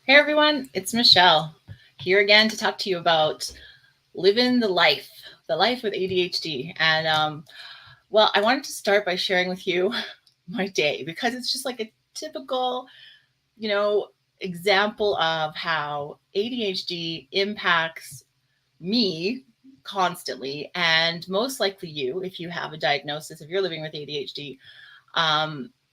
Hey everyone, it's Michelle here again to talk to you about living the life with ADHD. And I wanted to start by sharing with you my day because it's just like a typical, you know, example of how ADHD impacts me constantly, and most likely you, if you have a diagnosis, if you're living with ADHD.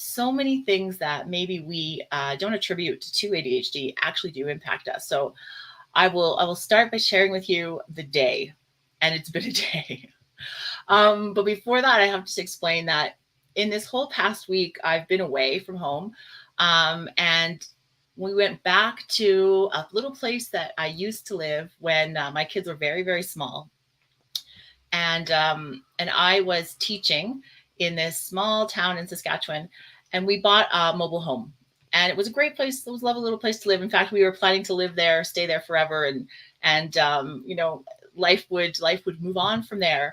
So many things that maybe we don't attribute to ADHD actually do impact us. So I will start by sharing with you the day, and it's been a day. But before that, I have to explain that in this whole past week, I've been away from home, and we went back to a little place that I used to live when my kids were very, very small, and I was teaching in this small town in Saskatchewan, and we bought a mobile home, and it was a great place. It was a lovely little place to live. In fact, we were planning to live there, stay there forever, and life would move on from there.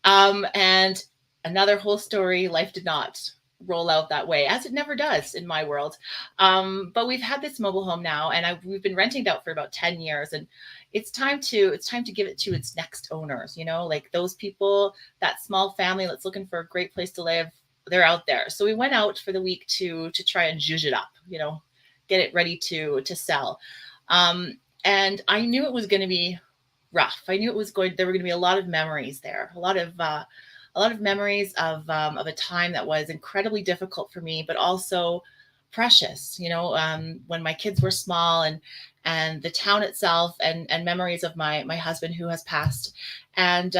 And another whole story, life did not roll out that way, as it never does in my world. But we've had this mobile home now, and we've been renting it out for about 10 years, and it's time to give it to its next owners. Like those people, that small family that's looking for a great place to live, they're out there. So we went out for the week to try and zhuzh it up, get it ready to sell. And I knew it was going to be rough. I knew there were going to be a lot of memories there, a lot of memories of a time that was incredibly difficult for me, but also precious. When my kids were small, and the town itself, and memories of my husband who has passed, and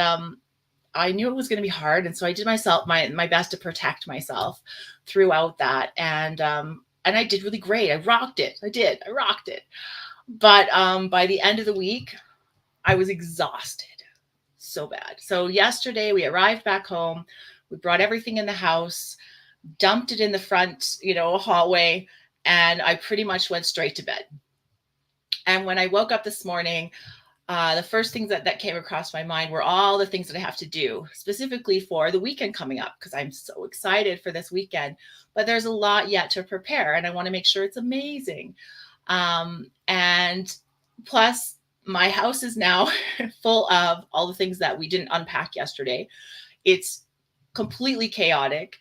I knew it was going to be hard, and so I did my best to protect myself throughout that, and I did really great. I rocked it. I rocked it. But by the end of the week, I was exhausted so bad. So yesterday we arrived back home. We brought everything in the house, dumped it in the front, hallway, and I pretty much went straight to bed. And when I woke up this morning, the first things that came across my mind were all the things that I have to do, specifically for the weekend coming up, because I'm so excited for this weekend. But there's a lot yet to prepare, and I want to make sure it's amazing. And plus, my house is now full of all the things that we didn't unpack yesterday. It's completely chaotic.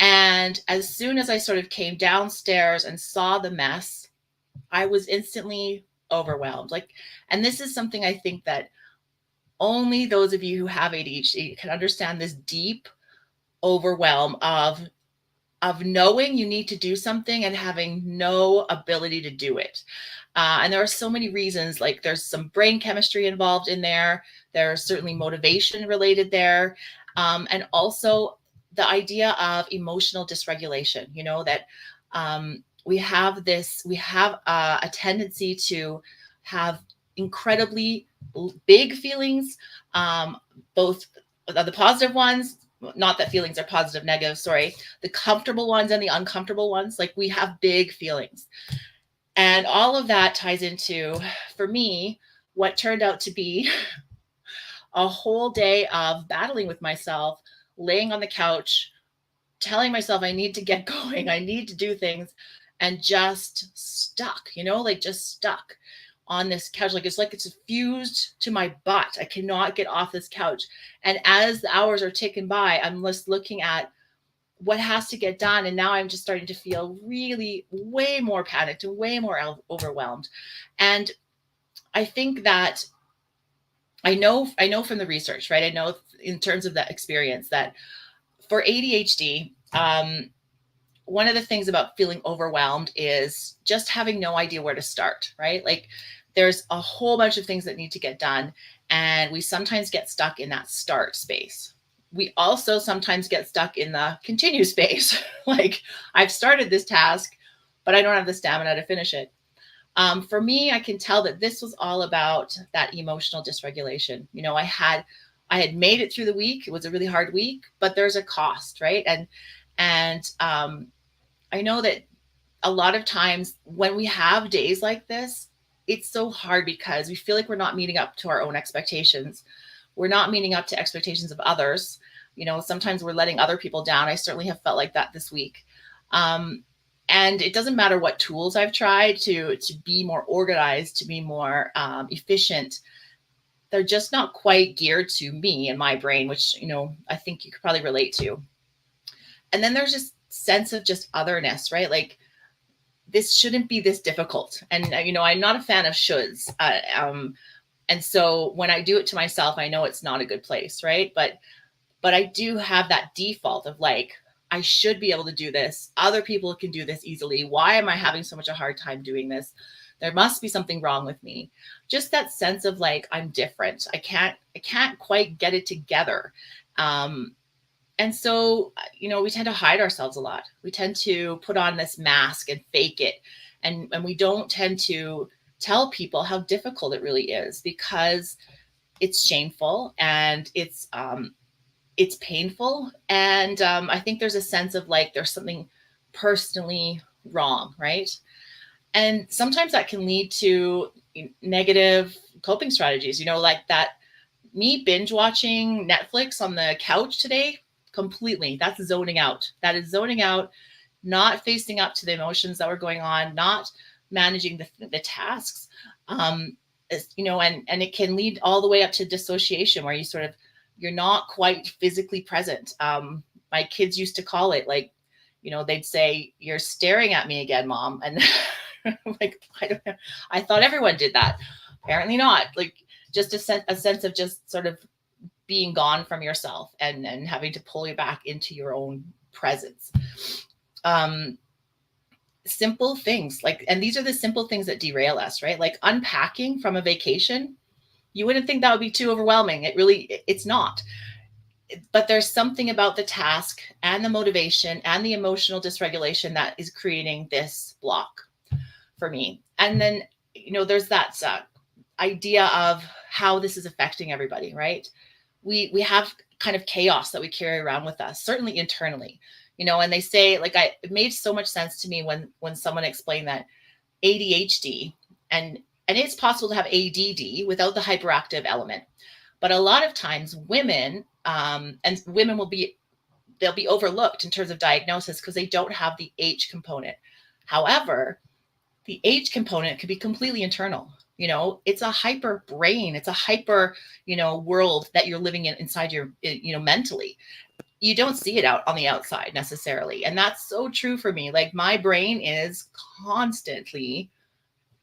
And as soon as I sort of came downstairs and saw the mess, I was instantly overwhelmed. And this is something I think that only those of you who have ADHD can understand, this deep overwhelm of knowing you need to do something and having no ability to do it. And there are so many reasons. Like, there's some brain chemistry involved in there. There's certainly motivation related there. And also the idea of emotional dysregulation, that we have a tendency to have incredibly big feelings, both the positive ones, not that feelings are positive, negative, sorry, the comfortable ones and the uncomfortable ones. Like, we have big feelings. And all of that ties into, for me, what turned out to be a whole day of battling with myself, laying on the couch, telling myself I need to get going, I need to do things, and just stuck, just stuck on this couch. Like it's fused to my butt. I cannot get off this couch. And as the hours are ticking by, I'm just looking at what has to get done. And now I'm just starting to feel really way more panicked and way more overwhelmed. And I think that I know from the research, right? I know in terms of that experience that for ADHD, one of the things about feeling overwhelmed is just having no idea where to start, right? Like, there's a whole bunch of things that need to get done, and we sometimes get stuck in that start space. We also sometimes get stuck in the continue space. Like, I've started this task, but I don't have the stamina to finish it. For me, I can tell that this was all about that emotional dysregulation. I had made it through the week. It was a really hard week, but there's a cost, right? And I know that a lot of times when we have days like this, it's so hard because we feel like we're not meeting up to our own expectations. We're not meeting up to expectations of others. Sometimes we're letting other people down. I certainly have felt like that this week. Um, And it doesn't matter what tools I've tried to be more organized, to be more efficient. They're just not quite geared to me and my brain, which, I think you could probably relate to. And then there's this sense of just otherness, right? Like, this shouldn't be this difficult. And, I'm not a fan of shoulds. And so when I do it to myself, I know it's not a good place, right? But I do have that default of like, I should be able to do this. Other people can do this easily. Why am I having so much a hard time doing this? There must be something wrong with me. Just that sense of like, I'm different. I can't quite get it together. And so, we tend to hide ourselves a lot. We tend to put on this mask and fake it. And we don't tend to tell people how difficult it really is, because it's shameful and it's painful. And I think there's a sense of like, there's something personally wrong, right? And sometimes that can lead to negative coping strategies, like that, me binge watching Netflix on the couch today, completely. That's zoning out. That is zoning out, not facing up to the emotions that were going on, not managing the tasks. And it can lead all the way up to dissociation, where you're not quite physically present. My kids used to call it like, they'd say, "You're staring at me again, Mom." And I'm like, I don't know. I thought everyone did that. Apparently not. Like, just a sense of just sort of being gone from yourself and having to pull you back into your own presence. Simple things like, and these are the simple things that derail us, right? Like unpacking from a vacation. You wouldn't think that would be too overwhelming. It's not. But there's something about the task and the motivation and the emotional dysregulation that is creating this block for me. And then, there's that idea of how this is affecting everybody, right? We have kind of chaos that we carry around with us, certainly internally, and they say, like, it made so much sense to me when someone explained that ADHD, and it's possible to have ADD without the hyperactive element. But a lot of times women, and women they'll be overlooked in terms of diagnosis because they don't have the H component. However, the H component could be completely internal. It's a hyper brain. It's a hyper, world that you're living in inside your, mentally. You don't see it out on the outside necessarily. And that's so true for me. Like, my brain is constantly,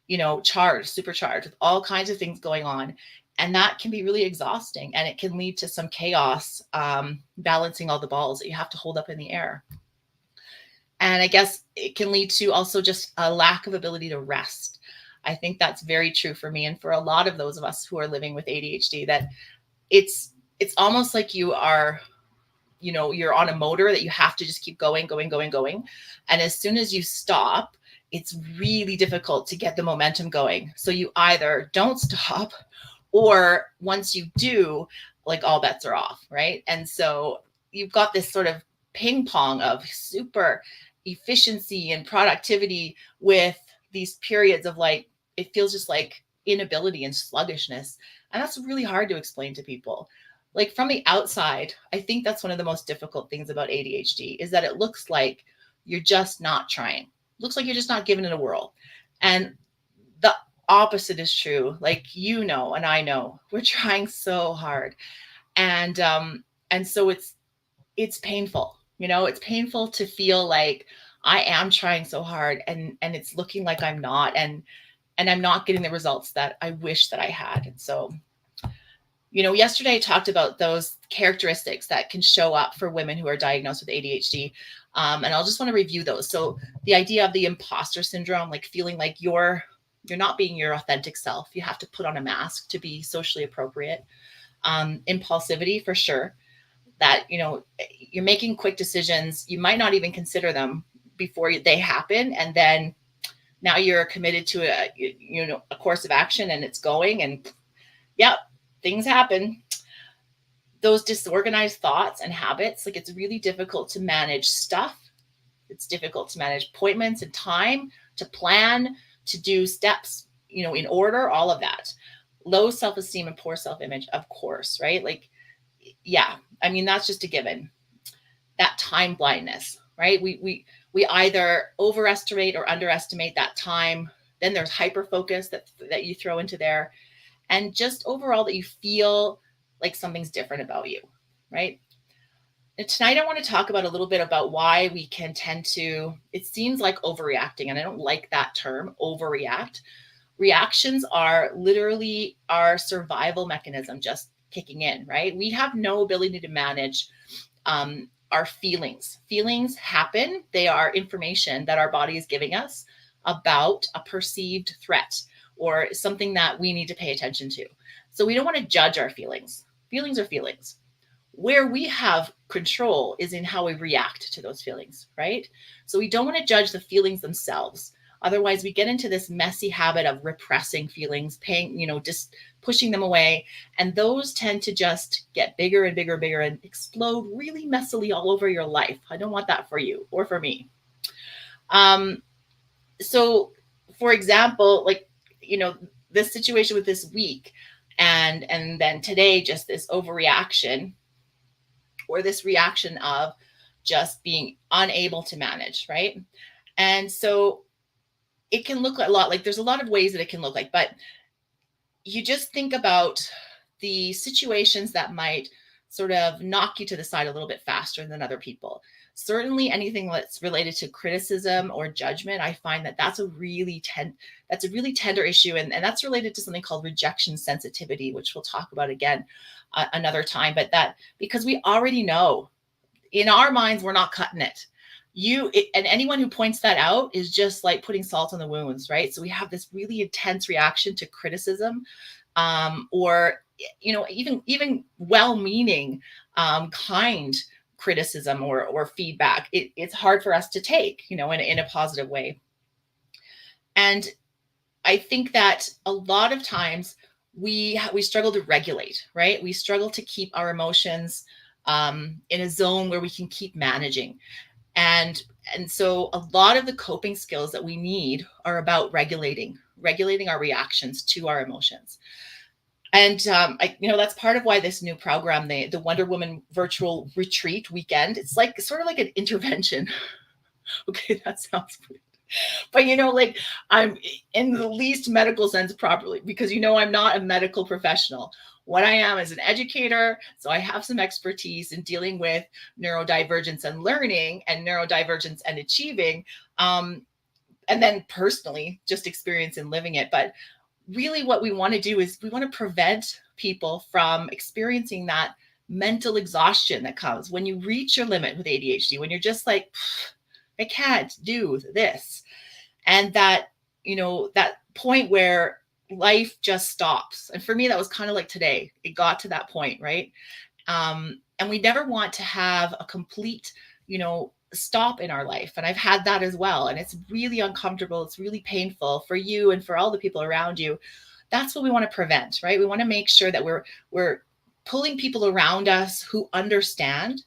supercharged with all kinds of things going on. And that can be really exhausting. And it can lead to some chaos, balancing all the balls that you have to hold up in the air. And I guess it can lead to also just a lack of ability to rest. I think that's very true for me. And for a lot of those of us who are living with ADHD, that it's almost like you are, you're on a motor that you have to just keep going. And as soon as you stop, it's really difficult to get the momentum going. So you either don't stop, or once you do, like, all bets are off, right? And so you've got this sort of ping pong of super efficiency and productivity with these periods of like, it feels just like inability and sluggishness. And that's really hard to explain to people. Like, from the outside, I think that's one of the most difficult things about ADHD, is that it looks like you're just not trying. It looks like you're just not giving it a whirl. And the opposite is true. Like, and I know we're trying so hard. And so it's painful. It's painful to feel like I am trying so hard and it's looking like I'm not, and I'm not getting the results that I wish that I had. And so, yesterday I talked about those characteristics that can show up for women who are diagnosed with ADHD. And I'll just want to review those. So the idea of the imposter syndrome, like feeling like you're not being your authentic self. You have to put on a mask to be socially appropriate. Impulsivity, for sure. That, you're making quick decisions. You might not even consider them before they happen. And then now you're committed to a course of action, and it's going, and things happen. Those disorganized thoughts and habits, like, it's really difficult to manage stuff. It's difficult to manage appointments and time, to plan, to do steps, in order, all of that. Low self-esteem and poor self-image, of course, right? Like, yeah, I mean, that's just a given. That time blindness, right? We either overestimate or underestimate that time. Then there's hyper focus that you throw into there. And just overall that you feel like something's different about you, right? And tonight I want to talk about a little bit about why we can tend to, it seems like overreacting, and I don't like that term, overreact. Reactions are literally our survival mechanism just kicking in, right? We have no ability to manage our feelings. Feelings happen. They are information that our body is giving us about a perceived threat or something that we need to pay attention to. So we don't want to judge our feelings. Feelings are feelings. Where we have control is in how we react to those feelings, right? So we don't want to judge the feelings themselves. Otherwise, we get into this messy habit of repressing feelings, just pushing them away. And those tend to just get bigger and bigger and bigger and explode really messily all over your life. I don't want that for you or for me. So, for example, this situation with this week and then today, just this overreaction or this reaction of just being unable to manage, right? And so it can look a lot like, there's a lot of ways that it can look like, but you just think about the situations that might sort of knock you to the side a little bit faster than other people. Certainly anything that's related to criticism or judgment, I find that that's a really tender issue. And that's related to something called rejection sensitivity, which we'll talk about again another time. But that, because we already know in our minds, we're not cutting it. And anyone who points that out is just like putting salt on the wounds, right? So we have this really intense reaction to criticism, or even well-meaning, kind criticism or feedback. It's hard for us to take, in a positive way. And I think that a lot of times we struggle to regulate, right? We struggle to keep our emotions in a zone where we can keep managing. And so a lot of the coping skills that we need are about regulating our reactions to our emotions. And that's part of why this new program, the Wonder Woman virtual retreat weekend, it's like sort of like an intervention. Okay, that sounds weird. But I'm in the least medical sense properly, because I'm not a medical professional. What I am is an educator. So I have some expertise in dealing with neurodivergence and learning and neurodivergence and achieving. And then personally, just experience in living it. But really what we want to do is we want to prevent people from experiencing that mental exhaustion that comes when you reach your limit with ADHD, when you're just like, I can't do this. And that point where life just stops. And for me, that was kind of like today. It got to that point, right? And we never want to have a complete, stop in our life. And I've had that as well. And it's really uncomfortable. It's really painful for you and for all the people around you. That's what we want to prevent, right? We want to make sure that we're pulling people around us who understand,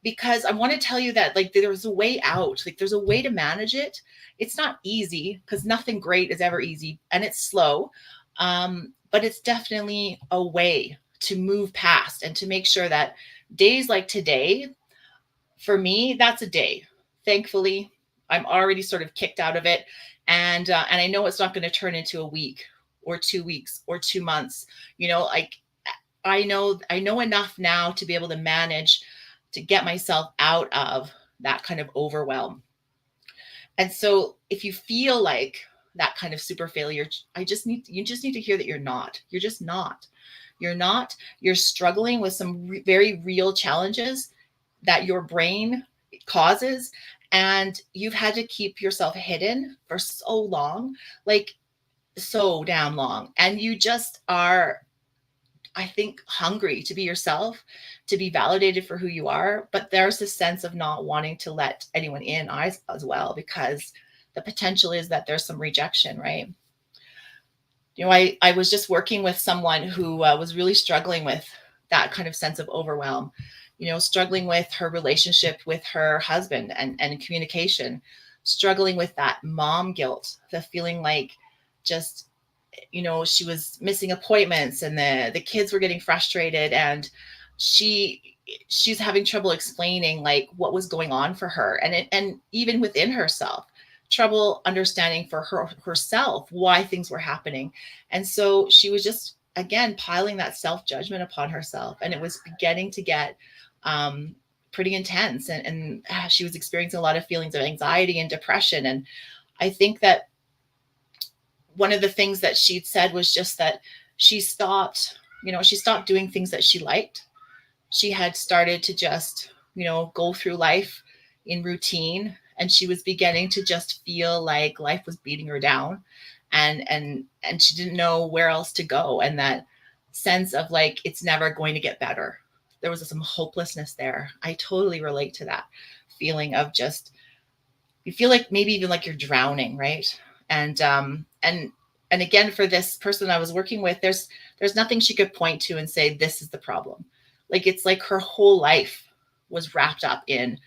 because I want to tell you that there's a way out, there's a way to manage it. It's not easy, because nothing great is ever easy, and it's slow. But it's definitely a way to move past and to make sure that days like today, for me, that's a day. Thankfully, I'm already sort of kicked out of it. And I know it's not going to turn into a week or 2 weeks or 2 months. I know enough now to be able to manage to get myself out of that kind of overwhelm. And so if you feel like that kind of super failure, you just need to hear that you're not. You're just not. You're not. You're struggling with some very real challenges that your brain causes, and you've had to keep yourself hidden for so long, so damn long. And you just are, I think, hungry to be yourself, to be validated for who you are. But there's this sense of not wanting to let anyone in as well, because the potential is that there's some rejection, right? I was just working with someone who was really struggling with that kind of sense of overwhelm, struggling with her relationship with her husband and communication, struggling with that mom guilt, the feeling like just, she was missing appointments and the kids were getting frustrated, and she she's having trouble explaining like what was going on for her, and even within herself, trouble understanding for herself why things were happening. And so she was just again piling that self-judgment upon herself, and it was beginning to get um, pretty intense, and she was experiencing a lot of feelings of anxiety and depression. And I think that one of the things that she'd said was just that she stopped, she stopped doing things that she liked. She had started to just, go through life in routine, and she was beginning to just feel like life was beating her down, and she didn't know where else to go, and that sense of like it's never going to get better. There was some hopelessness there. I totally relate to that feeling of just you feel like maybe even like you're drowning, right? And again, for this person I was working with, there's nothing she could point to and say this is the problem. Like it's like her whole life was wrapped up in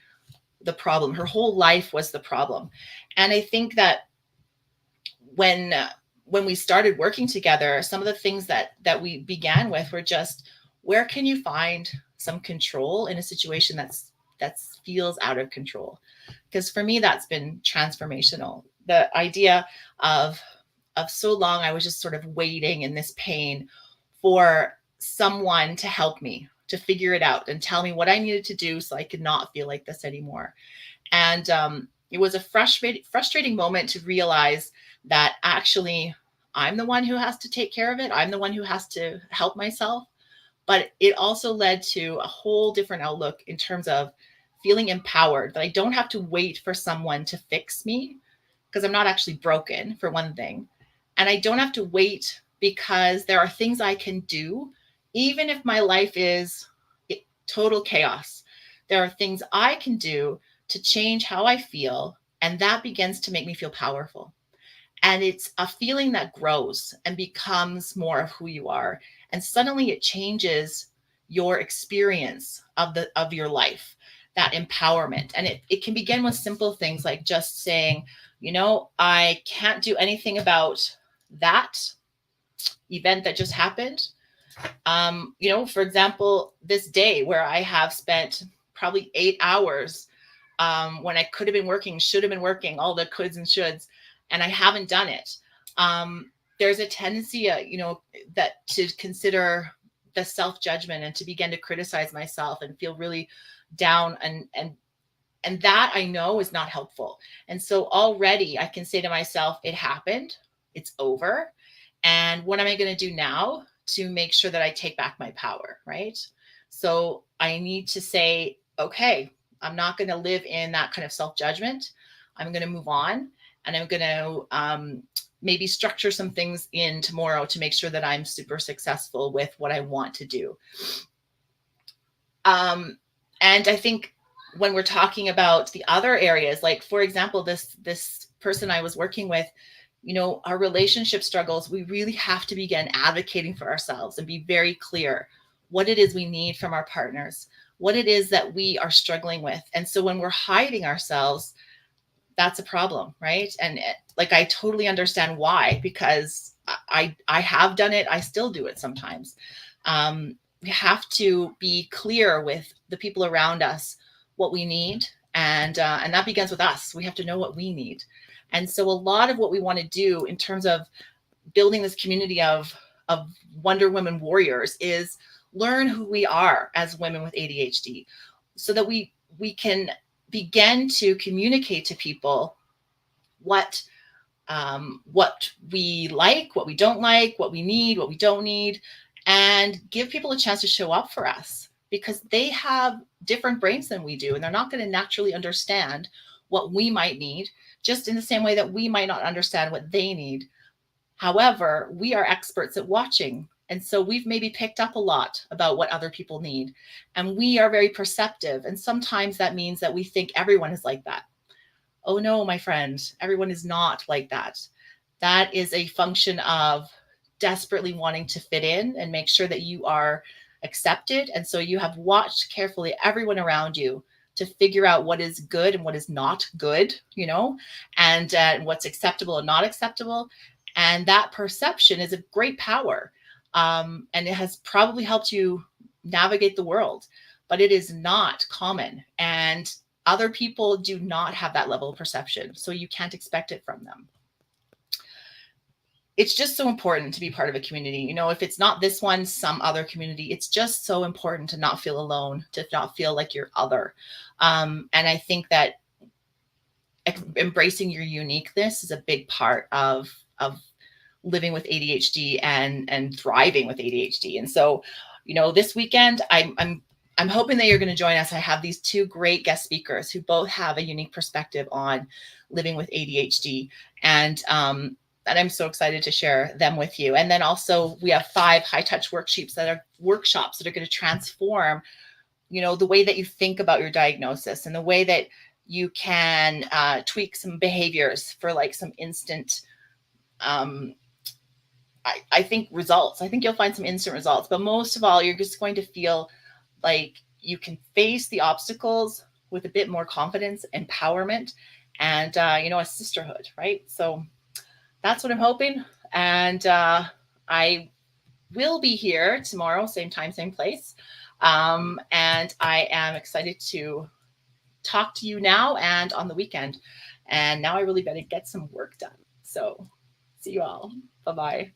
the problem. Her whole life was the problem. And I think that when when we started working together, some of the things that we began with were just, where can you find some control in a situation that feels out of control? Because for me, that's been transformational. The idea of so long I was just sort of waiting in this pain for someone to help me to figure it out and tell me what I needed to do so I could not feel like this anymore. And it was a frustrating moment to realize that actually I'm the one who has to take care of it. I'm the one who has to help myself. But it also led to a whole different outlook in terms of feeling empowered, that I don't have to wait for someone to fix me because I'm not actually broken, for one thing. And I don't have to wait because there are things I can do, even if my life is total chaos. There are things I can do to change how I feel, and that begins to make me feel powerful. And it's a feeling that grows and becomes more of who you are. And suddenly it changes your experience of your life, that empowerment. And it can begin with simple things like just saying, I can't do anything about that event that just happened. For example, this day where I have spent probably 8 hours when I could have been working, should have been working, all the coulds and shoulds, and I haven't done it. There's a tendency, that to consider the self-judgment and to begin to criticize myself and feel really down, and that I know is not helpful. And so already I can say to myself, it happened, it's over. And what am I going to do now to make sure that I take back my power, right? So I need to say, okay, I'm not going to live in that kind of self-judgment. I'm going to move on, and I'm going to maybe structure some things in tomorrow to make sure that I'm super successful with what I want to do. And I think when we're talking about the other areas, like for example, this person I was working with, our relationship struggles, we really have to begin advocating for ourselves and be very clear what it is we need from our partners, what it is that we are struggling with. And so when we're hiding ourselves, that's a problem, right? And like I totally understand why, because I have done it. I still do it sometimes. We have to be clear with the people around us what we need, and that begins with us. We have to know what we need. And so a lot of what we want to do in terms of building this community of Wonder Women warriors is learn who we are as women with ADHD, so that we can begin to communicate to people what we like, what we don't like, what we need, what we don't need, and give people a chance to show up for us, because they have different brains than we do, and they're not going to naturally understand what we might need, just in the same way that we might not understand what they need. However, we are experts at watching. And so we've maybe picked up a lot about what other people need. And we are very perceptive. And sometimes that means that we think everyone is like that. Oh no, my friend, everyone is not like that. That is a function of desperately wanting to fit in and make sure that you are accepted. And so you have watched carefully everyone around you to figure out what is good and what is not good, and what's acceptable and not acceptable. And that perception is a great power. And it has probably helped you navigate the world. but it is not common. And other people do not have that level of perception. So you can't expect it from them. It's just so important to be part of a community. You know, if it's not this one, some other community, it's just so important to not feel alone, to not feel like you're other. And I think that embracing your uniqueness is a big part of living with ADHD and thriving with ADHD. And so, you know, this weekend, I'm hoping that you're going to join us. I have these two great guest speakers who both have a unique perspective on living with ADHD, and I'm so excited to share them with you. And then also we have 5 high touch workshops that are going to transform, you know, the way that you think about your diagnosis and the way that you can tweak some behaviors for like some instant, I think results. I think you'll find some instant results, but most of all, you're just going to feel like you can face the obstacles with a bit more confidence, empowerment, and, you know, a sisterhood, right? So that's what I'm hoping. And I will be here tomorrow, same time, same place. And I am excited to talk to you now and on the weekend. And now I really better get some work done. So see you all. Bye-bye.